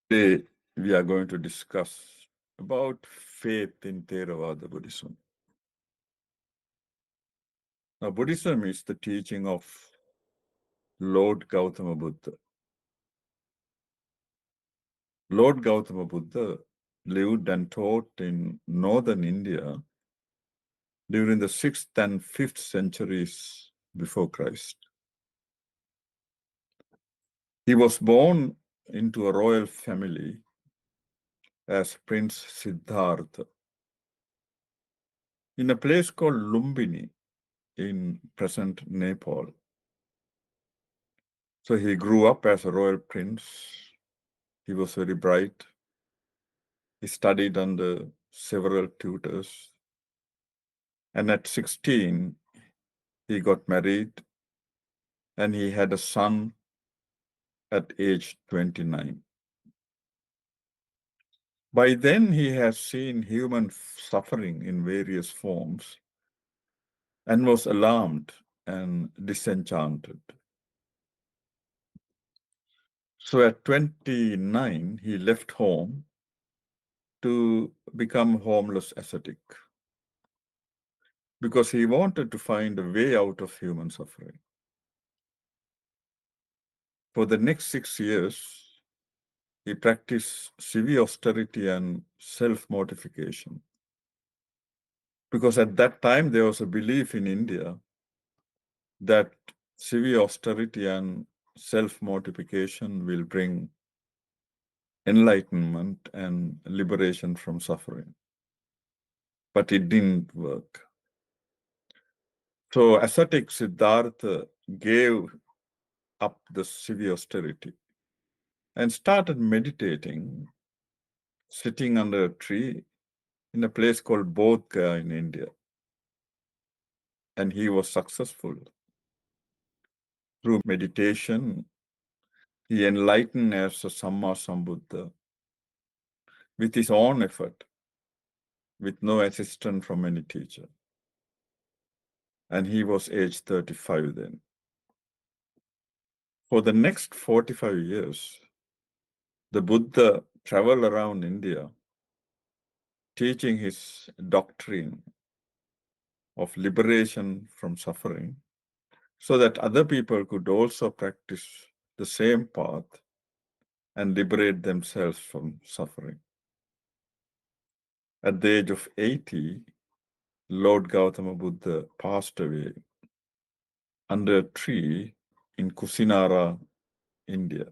Today, we are going to discuss about faith in Theravada Buddhism. Now, Buddhism is the teaching of Lord Gautama Buddha. Lord Gautama Buddha lived and taught in northern India during the 6th and 5th centuries before Christ. He was born into a royal family as Prince Siddhartha in a place called Lumbini in present Nepal. So he grew up as a royal prince. He was very bright. He studied under several tutors. And at 16, he got married and he had a son at age 29. By then, he has seen human suffering in various forms and was alarmed and disenchanted. So at 29, he left home to become homeless ascetic because he wanted to find a way out of human suffering. For the next 6 years, he practiced severe austerity and self-mortification. Because at that time, there was a belief in India that severe austerity and self-mortification will bring enlightenment and liberation from suffering. But it didn't work. So ascetic Siddhartha gave up the severe austerity and started meditating, sitting under a tree in a place called Bodh Gaya in India. And he was successful. Through meditation, he enlightened as a Samma Sambuddha with his own effort, with no assistance from any teacher. And he was age 35 then. For the next 45 years, the Buddha traveled around India teaching his doctrine of liberation from suffering so that other people could also practice the same path and liberate themselves from suffering. At the age of 80, Lord Gautama Buddha passed away under a tree in Kusinara, India.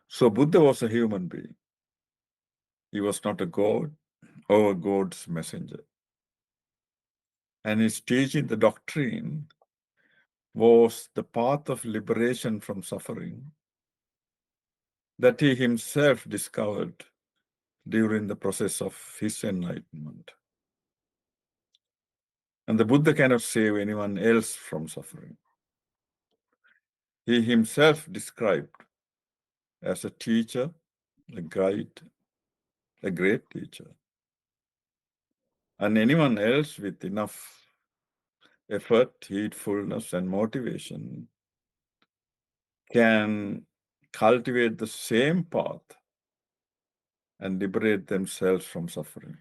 So Buddha was a human being. He was not a god or a god's messenger. And his teaching, the doctrine, was the path of liberation from suffering that he himself discovered during the process of his enlightenment. And the Buddha cannot save anyone else from suffering. He himself described as a teacher, a guide, a great teacher. And anyone else with enough effort, heedfulness, and motivation can cultivate the same path and liberate themselves from suffering.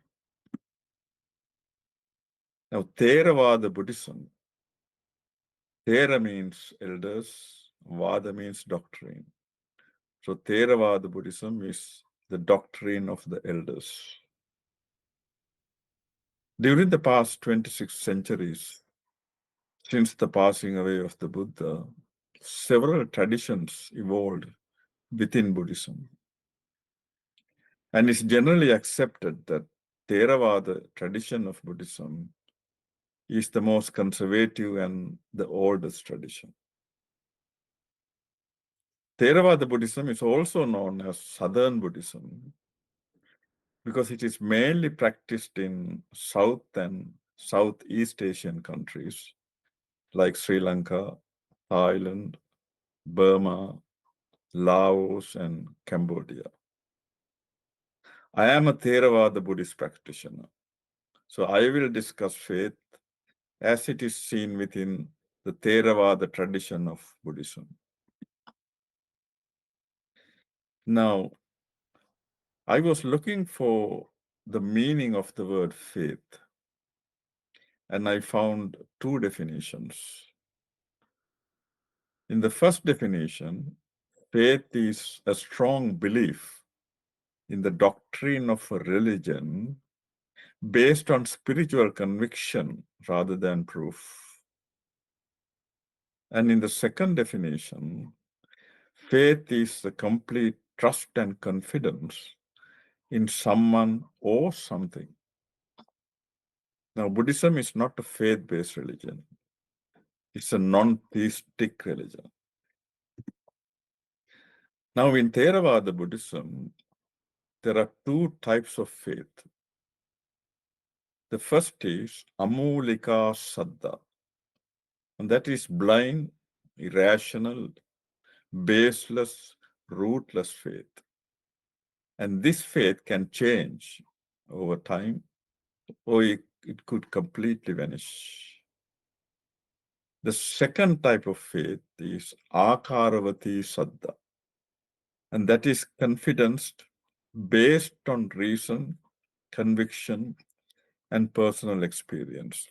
Now, Theravada Buddhism, Thera means elders, Vada means doctrine. So, Theravada Buddhism is the doctrine of the elders. During the past 26 centuries, since the passing away of the Buddha, several traditions evolved within Buddhism. And it's generally accepted that Theravada tradition of Buddhism is the most conservative and the oldest tradition. Theravada Buddhism is also known as Southern Buddhism because it is mainly practiced in South and Southeast Asian countries like Sri Lanka, Thailand, Burma, Laos, and Cambodia. I am a Theravada Buddhist practitioner, so I will discuss faith as it is seen within the Theravada tradition of Buddhism. Now, I was looking for the meaning of the word faith, and I found two definitions. In the first definition, faith is a strong belief in the doctrine of a religion based on spiritual conviction rather than proof. And in the second definition, faith is the complete trust and confidence in someone or something. Now, Buddhism is not a faith-based religion. It's a non-theistic religion. Now, in Theravada Buddhism, there are two types of faith. The first is amulika saddha, and that is blind, irrational, baseless, rootless faith. And this faith can change over time, or it could completely vanish. The second type of faith is akaravati saddha, and that is confidence based on reason, conviction, and personal experience.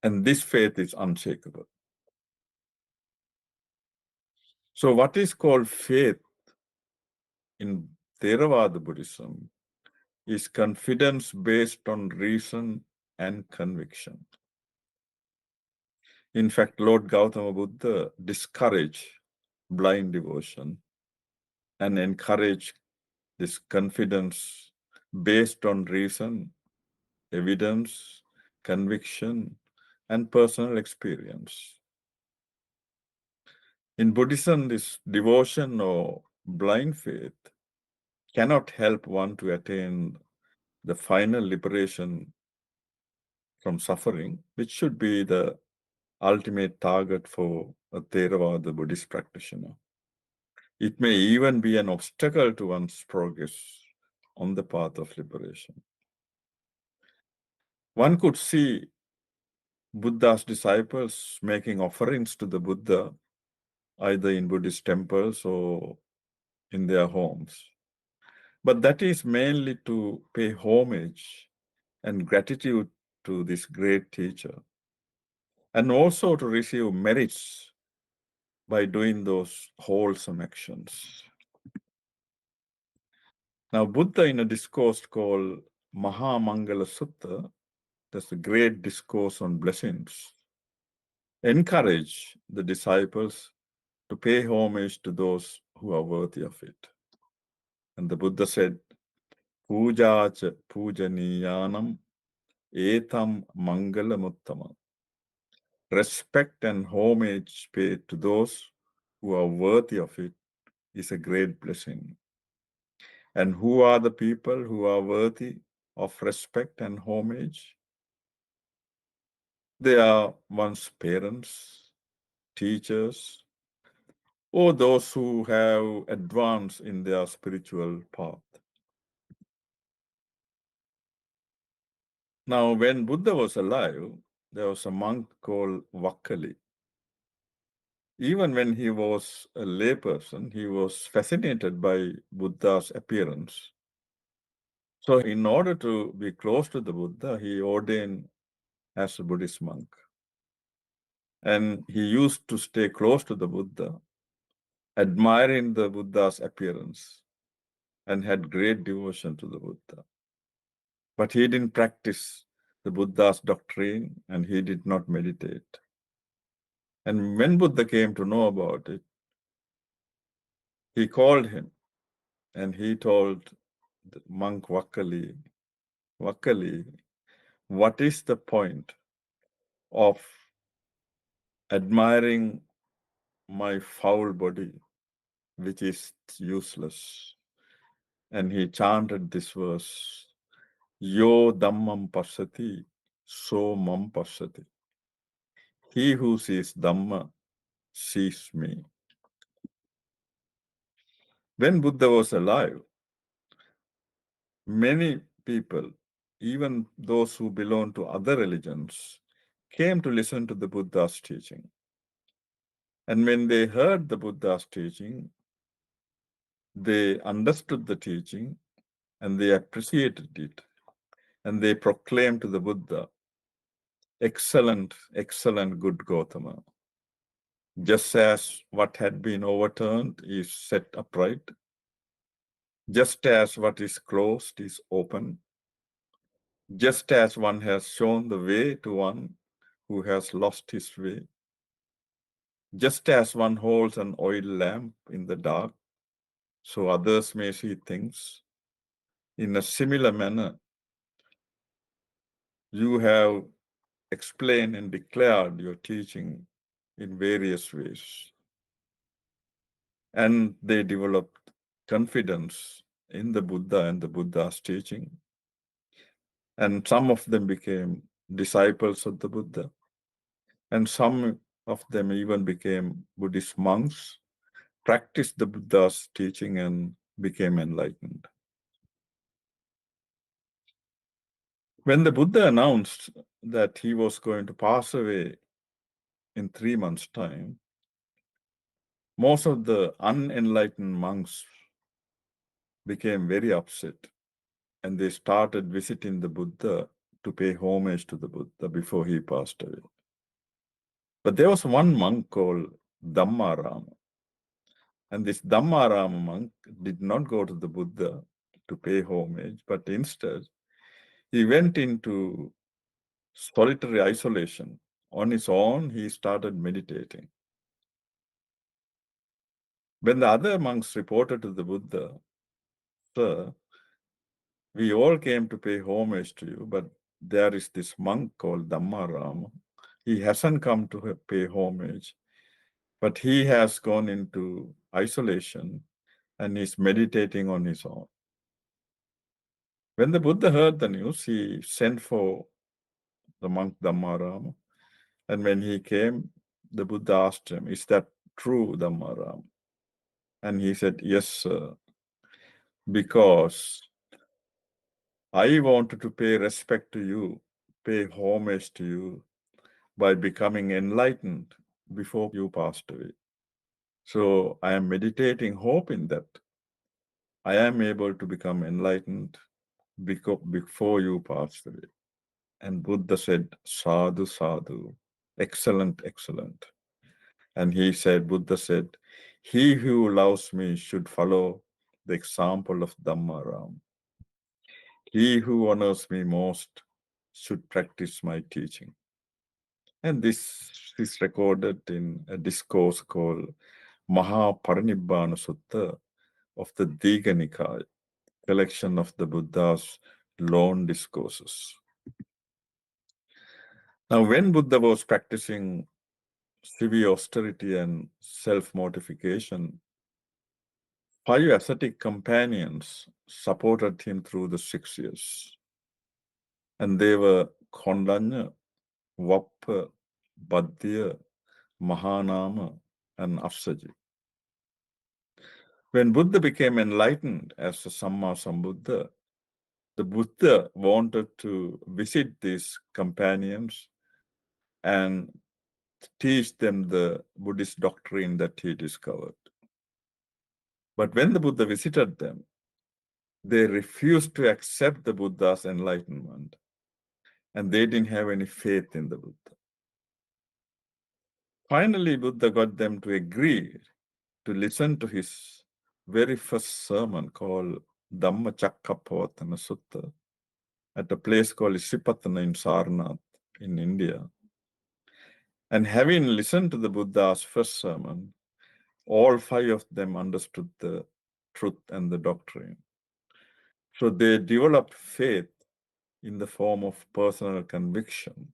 And this faith is unshakable. So, what is called faith in Theravada Buddhism is confidence based on reason and conviction. In fact, Lord Gautama Buddha discouraged blind devotion and encouraged this confidence based on reason, evidence, conviction, and personal experience. In Buddhism, this devotion or blind faith cannot help one to attain the final liberation from suffering, which should be the ultimate target for a Theravada Buddhist practitioner. It may even be an obstacle to one's progress on the path of liberation. One could see Buddha's disciples making offerings to the Buddha, either in Buddhist temples or in their homes. But that is mainly to pay homage and gratitude to this great teacher, and also to receive merits by doing those wholesome actions. Now, Buddha, in a discourse called Mahamangala Sutta, that's a great discourse on blessings, encourage the disciples to pay homage to those who are worthy of it. And the Buddha said, Puja cha pujaniyanam etam mangalamuttama. Respect and homage paid to those who are worthy of it is a great blessing. And who are the people who are worthy of respect and homage? They are one's parents, teachers, or those who have advanced in their spiritual path. Now, when Buddha was alive, there was a monk called Vakkali. Even when he was a layperson, he was fascinated by Buddha's appearance. So, in order to be close to the Buddha, he ordained as a Buddhist monk. And he used to stay close to the Buddha, admiring the Buddha's appearance, and had great devotion to the Buddha. But he didn't practice the Buddha's doctrine, and he did not meditate. And when Buddha came to know about it, he called him and he told the monk Vakkali, Vakkali, what is the point of admiring my foul body, which is useless? And he chanted this verse, Yo Dhammam Passati, So Mam Passati. He who sees Dhamma sees me. When Buddha was alive, many people, even those who belong to other religions, came to listen to the Buddha's teaching. And when they heard the Buddha's teaching, They understood the teaching and they appreciated it. And they proclaimed to the Buddha, excellent, excellent, good Gautama. Just as what had been overturned is set upright, just as what is closed is open, just as one has shown the way to one who has lost his way, just as one holds an oil lamp in the dark so others may see things, in a similar manner, you have explained and declared your teaching in various ways. And they developed confidence in the Buddha and the Buddha's teaching. And some of them became disciples of the Buddha. And some of them even became Buddhist monks, practiced the Buddha's teaching, and became enlightened. When the Buddha announced that he was going to pass away in 3 months' time, most of the unenlightened monks became very upset and they started visiting the Buddha to pay homage to the Buddha before he passed away. But there was one monk called Dhammarama. And this Dhammarama monk did not go to the Buddha to pay homage, but instead he went into solitary isolation. On his own, he started meditating. When the other monks reported to the Buddha, "Sir, we all came to pay homage to you, but there is this monk called Dhammarama. He hasn't come to pay homage, but he has gone into isolation and is meditating on his own." When the Buddha heard the news, he sent for the monk Dhammarama. And when he came, the Buddha asked him, "Is that true, Dhammarama?" And he said, "Yes, sir, because I wanted to pay respect to you, pay homage to you by becoming enlightened before you passed away. So I am meditating hope in that I am able to become enlightened before you passed away." And Buddha said, "Sadhu, sadhu, excellent, excellent." And Buddha said, "He who loves me should follow the example of Dhammaram. He who honors me most should practice my teaching." And this is recorded in a discourse called Mahaparinibbana Sutta of the Digha Nikaya, collection of the Buddha's long discourses. Now, when Buddha was practicing severe austerity and self-mortification, 5 ascetic companions supported him through the 6 years. And they were Kondanya, Vappa, Badhya, Mahanama, and Afsaji. When Buddha became enlightened as the Samma Sambuddha, the Buddha wanted to visit these companions and teach them the Buddhist doctrine that he discovered. But when the Buddha visited them, they refused to accept the Buddha's enlightenment, and they didn't have any faith in the Buddha. Finally, Buddha got them to agree to listen to his very first sermon called Dhammacakkappavattana Sutta at a place called Isipatana in Sarnath in India. And having listened to the Buddha's first sermon, all 5 of them understood the truth and the doctrine. So they developed faith in the form of personal conviction.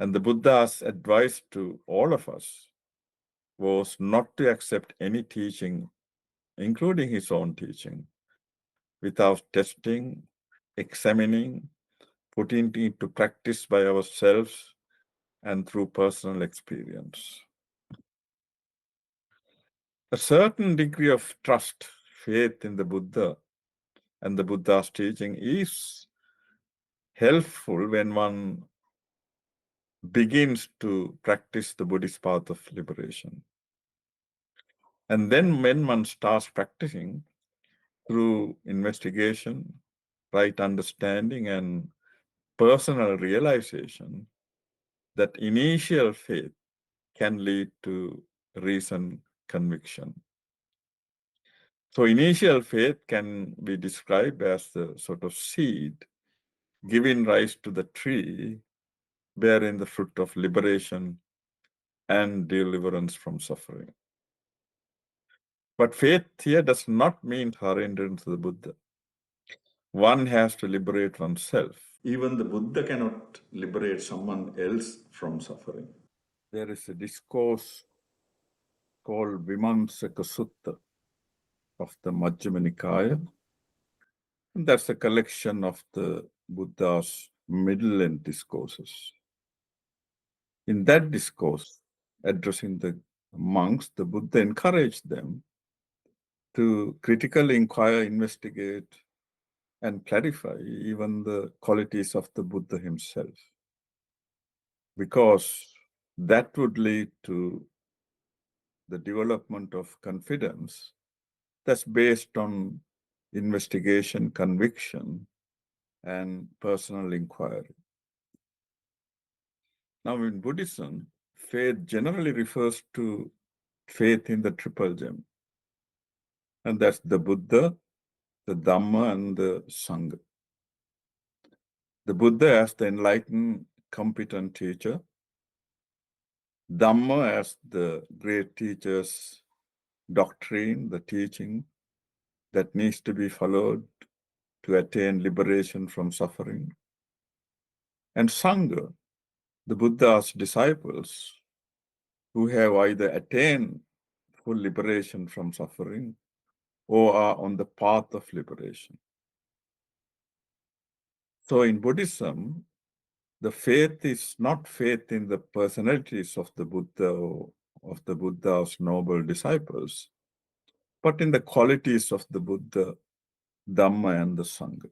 And the Buddha's advice to all of us was not to accept any teaching, including his own teaching, without testing, examining, putting it into practice by ourselves and through personal experience. A certain degree of trust, faith in the Buddha and the Buddha's teaching is helpful when one begins to practice the Buddhist path of liberation. And then when one starts practicing through investigation, right understanding, and personal realization, that initial faith can lead to reason conviction. So initial faith can be described as the sort of seed giving rise to the tree bearing the fruit of liberation and deliverance from suffering. But faith here does not mean surrendering to the Buddha. One has to liberate oneself. Even the Buddha cannot liberate someone else from suffering. There is a discourse called Vimansaka Sutta of the Majjhima Nikaya. And that's a collection of the Buddha's middle-end discourses. In that discourse, addressing the monks, the Buddha encouraged them to critically inquire, investigate, and clarify even the qualities of the Buddha himself, because that would lead to the development of confidence that's based on investigation, conviction, and personal inquiry. Now, in Buddhism, faith generally refers to faith in the triple gem, and that's the Buddha, the Dhamma, and the Sangha. The Buddha as the enlightened, competent teacher, Dhamma as the great teacher's doctrine, the teaching that needs to be followed to attain liberation from suffering, and Sangha, the Buddha's disciples who have either attained full liberation from suffering or are on the path of liberation. So in Buddhism, the faith is not faith in the personalities of the Buddha or of the Buddha's noble disciples, but in the qualities of the Buddha, Dhamma, and the Sangha.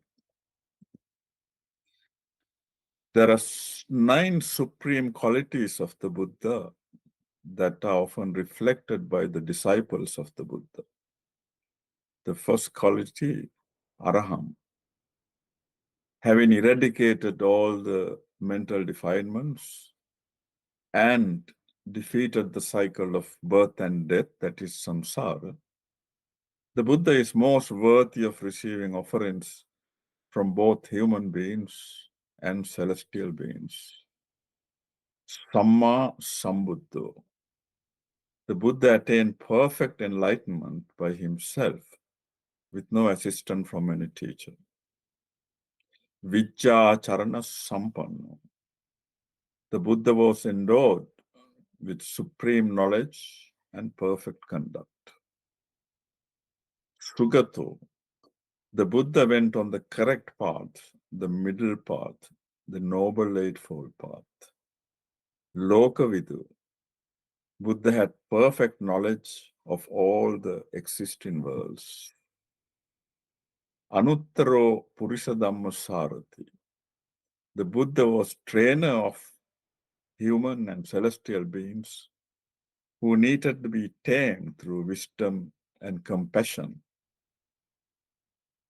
There are 9 supreme qualities of the Buddha that are often reflected by the disciples of the Buddha. The first quality, Araham, having eradicated all the mental defilements and defeated the cycle of birth and death, that is samsara, the Buddha is most worthy of receiving offerings from both human beings and celestial beings. Samma Sambuddho. The Buddha attained perfect enlightenment by himself with no assistance from any teacher. Vijja Charana Sampanno. The Buddha was endowed with supreme knowledge and perfect conduct. Sugato. The Buddha went on the correct path, the middle path, the Noble Eightfold Path. Lokavidu. Buddha had perfect knowledge of all the existing worlds. Anuttaro Purushadhamma Sarati. The Buddha was trainer of human and celestial beings who needed to be tamed through wisdom and compassion.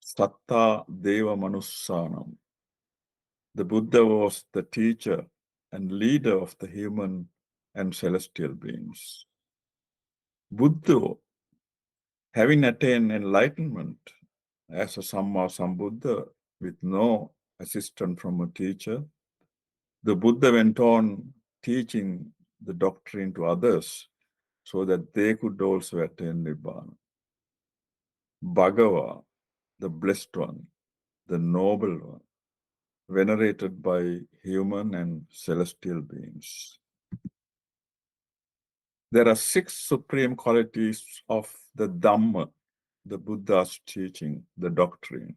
Sattha Deva Manussanam. The Buddha was the teacher and leader of the human and celestial beings. Buddha, having attained enlightenment as a Samma Sambuddha with no assistance from a teacher, the Buddha went on teaching the doctrine to others so that they could also attain Nibbana. Bhagava, the blessed one, the noble one, venerated by human and celestial beings. There are 6 supreme qualities of the Dhamma, the Buddha's teaching, the doctrine.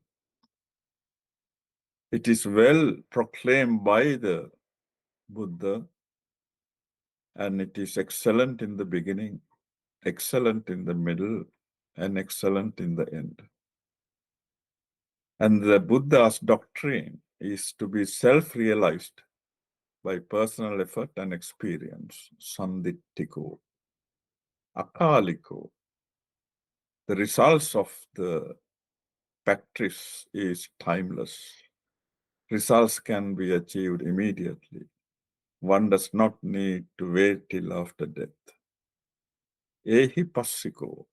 It is well proclaimed by the Buddha, and it is excellent in the beginning, excellent in the middle, and excellent in the end. And the Buddha's doctrine is to be self-realized by personal effort and experience, sanditthiko, akaliko, The results of the practice is timeless. Results can be achieved immediately. One does not need to wait till after death. Ehi passiko.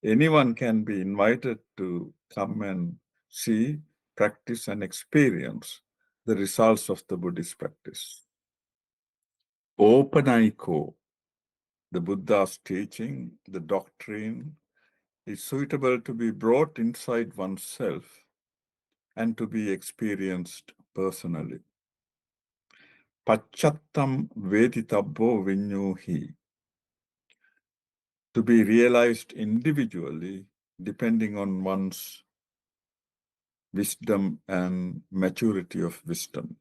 Anyone can be invited to come and see, practice, and experience the results of the Buddhist practice. Opanaiko, the Buddha's teaching, the doctrine, is suitable to be brought inside oneself and to be experienced personally. Pachattam veditabbo vinyuhi, to be realized individually depending on one's wisdom and maturity of wisdom.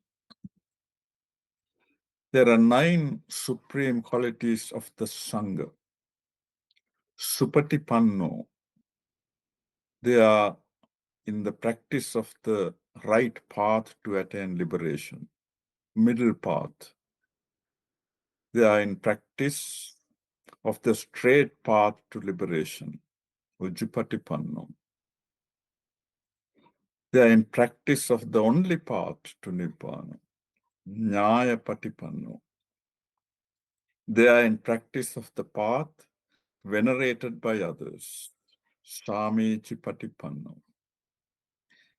There are 9 supreme qualities of the Sangha. Supatipanno, they are in the practice of the right path to attain liberation. Middle path, they are in practice of the straight path to liberation. Ujjupatipanno. They are in practice of the only path to Nibbana. Nyayapatipanno. They are in practice of the path venerated by others. Samechipatipanno.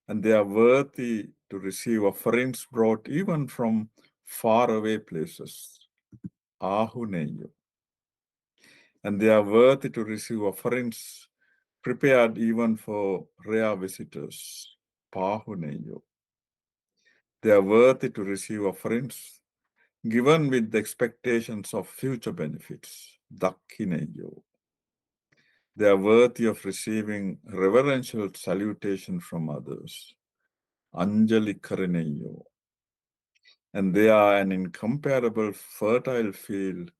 And they are worthy to receive offerings brought even from faraway places. Ahuneyo. And they are worthy to receive offerings prepared even for rare visitors. Pahuneyo. They are worthy to receive offerings given with the expectations of future benefits. Dakhineyo. They are worthy of receiving reverential salutation from others. Anjali Karineyo. And they are an incomparable fertile field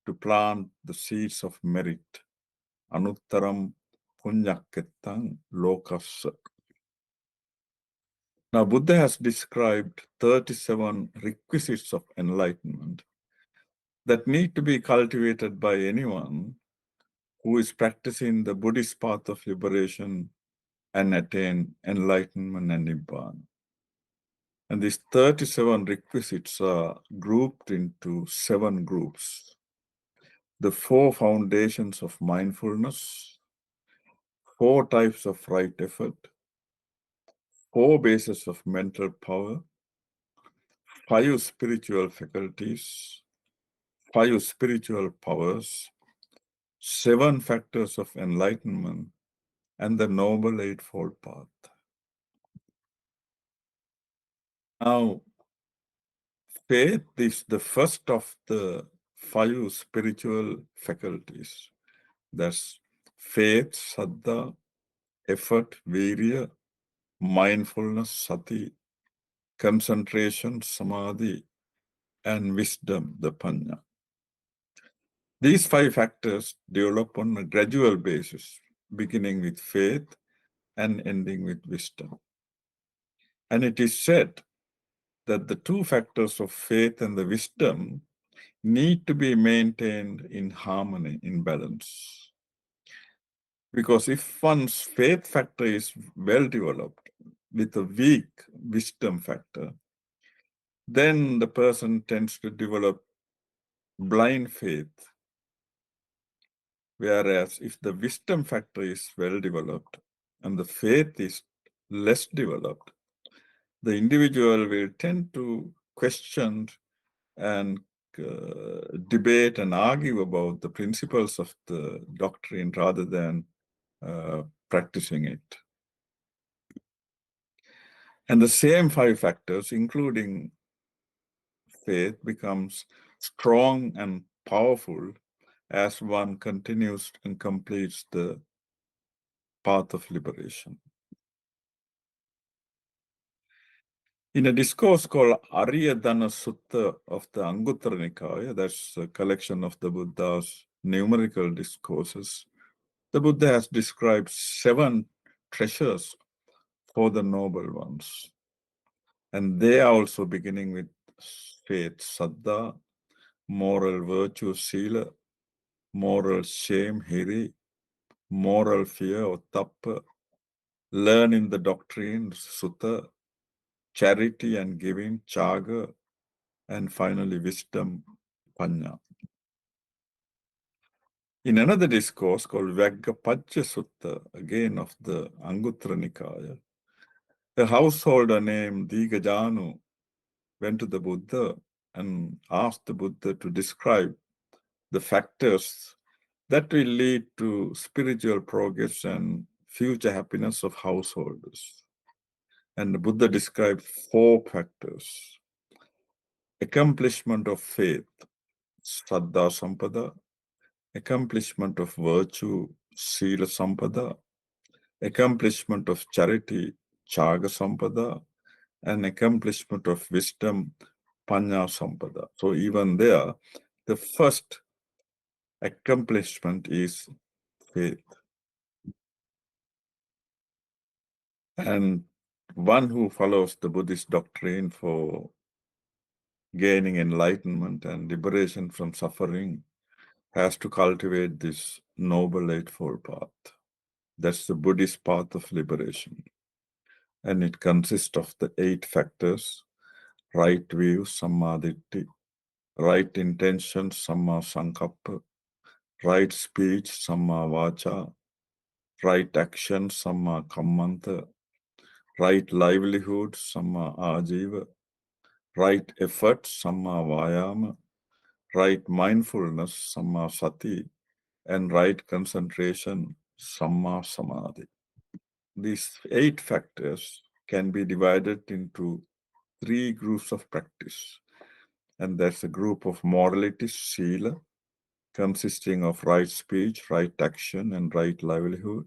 to plant the seeds of merit. Anuttaram Punyaketang Lokasa. Now, Buddha has described 37 requisites of enlightenment that need to be cultivated by anyone who is practicing the Buddhist path of liberation and attain enlightenment and Nibbana. And these 37 requisites are grouped into 7 groups. The 4 foundations of mindfulness, 4 types of right effort, 4 bases of mental power, 5 spiritual faculties, 5 spiritual powers, 7 factors of enlightenment, and the Noble Eightfold Path. Now, faith is the first of the 5 spiritual faculties. That's faith, saddha, effort, virya, mindfulness, sati, concentration, samadhi, and wisdom, the panya. These 5 factors develop on a gradual basis, beginning with faith and ending with wisdom. And it is said that the 2 factors of faith and the wisdom need to be maintained in harmony, in balance. Because if one's faith factor is well developed with a weak wisdom factor, then the person tends to develop blind faith. Whereas if the wisdom factor is well developed and the faith is less developed, the individual will tend to question and debate and argue about the principles of the doctrine rather than practicing it. And the same 5 factors, including faith, becomes strong and powerful as one continues and completes the path of liberation. In a discourse called Ariyadana Sutta of the Anguttara Nikaya, that's a collection of the Buddha's numerical discourses, the Buddha has described 7 treasures for the noble ones. And they are also beginning with faith, saddha, moral virtue, sila, moral shame, hiri, moral fear or tappa, learning the doctrine, sutta, charity and giving, chaga, and finally wisdom, panya. In another discourse called Vaggapajja Sutta, again of the Anguttara Nikaya, a householder named Digajanu went to the Buddha and asked the Buddha to describe the factors that will lead to spiritual progress and future happiness of householders. And the Buddha described 4 factors: accomplishment of faith, saddha sampada; accomplishment of virtue, sila sampada; accomplishment of charity, chaga sampada; and accomplishment of wisdom, panya sampada. So even there, the first accomplishment is faith. And one who follows the Buddhist doctrine for gaining enlightenment and liberation from suffering has to cultivate this noble eightfold path. That's the Buddhist path of liberation. And it consists of the 8 factors: right view, sammaditthi; right intention, samma sankappa; right speech, samma vacha; right action, samma kammanta; right livelihood, samma ajiva; right effort, samma vayama; right mindfulness, samma sati; and right concentration, samma samadhi. These 8 factors can be divided into 3 groups of practice. And that's a group of morality, sila, consisting of right speech, right action, and right livelihood.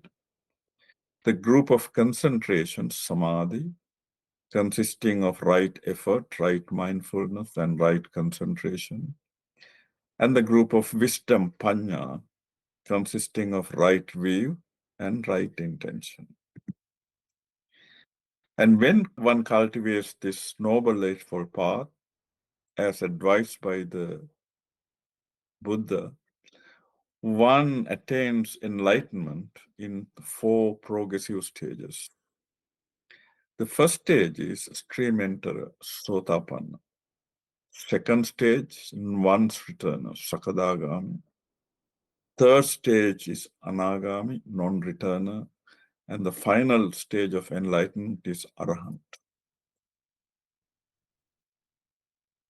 The group of concentration, samadhi, consisting of right effort, right mindfulness, and right concentration. And the group of wisdom, panya, consisting of right view and right intention. And when one cultivates this noble eightfold path, as advised by the Buddha, one attains enlightenment in 4 progressive stages. The first stage is stream enterer, sotapanna. Second stage, one's returner, sakadagami. Third stage is anagami, non-returner. And the final stage of enlightenment is arahant.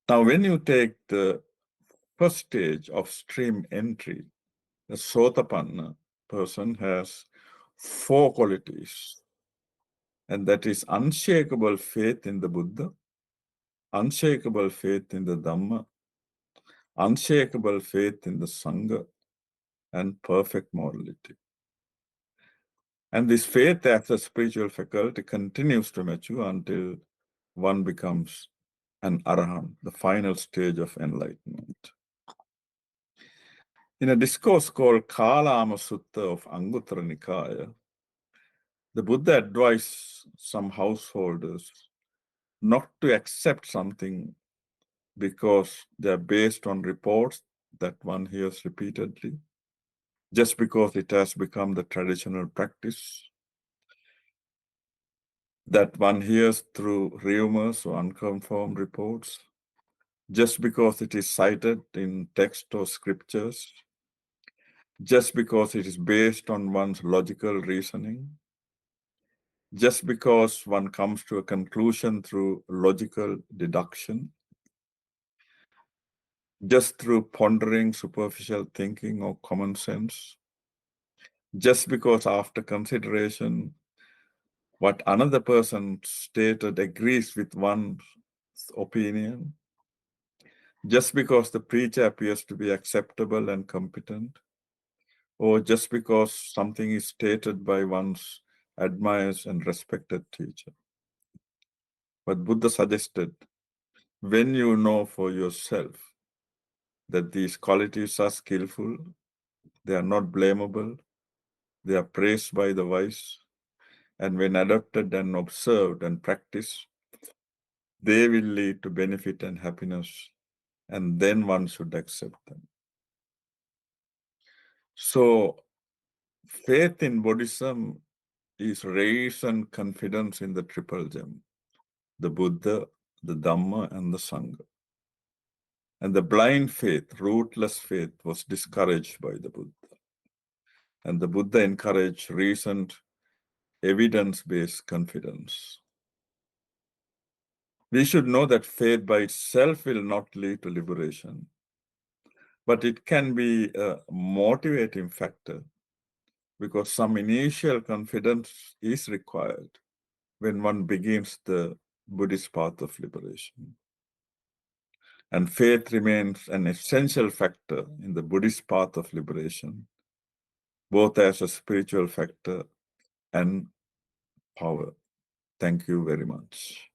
Now, when you take the first stage of stream entry, the sotapanna person has 4 qualities. And that is unshakable faith in the Buddha, unshakable faith in the Dhamma, unshakable faith in the Sangha, and perfect morality. And this faith as a spiritual faculty continues to mature until one becomes an arahant, the final stage of enlightenment. In a discourse called Kalama Sutta of Anguttara Nikaya, the Buddha advised some householders not to accept something because they're based on reports that one hears repeatedly, just because it has become the traditional practice, that one hears through rumors or unconfirmed reports, just because it is cited in text or scriptures, just because it is based on one's logical reasoning, just because one comes to a conclusion through logical deduction, just through pondering, superficial thinking, or common sense, just because after consideration, what another person stated agrees with one's opinion, just because the preacher appears to be acceptable and competent, or just because something is stated by one's admired and respected teacher. But Buddha suggested, when you know for yourself that these qualities are skillful, they are not blamable, they are praised by the wise, and when adopted and observed and practiced, they will lead to benefit and happiness, and then one should accept them. So, Faith in Buddhism is raised confidence in the triple gem, the Buddha, the Dhamma, and the Sangha. And the blind faith, rootless faith, was discouraged by the Buddha. And the Buddha encouraged reasoned, evidence-based confidence. We should know that faith by itself will not lead to liberation, but it can be a motivating factor because some initial confidence is required when one begins the Buddhist path of liberation. And faith remains an essential factor in the Buddhist path of liberation, both as a spiritual factor and power. Thank you very much.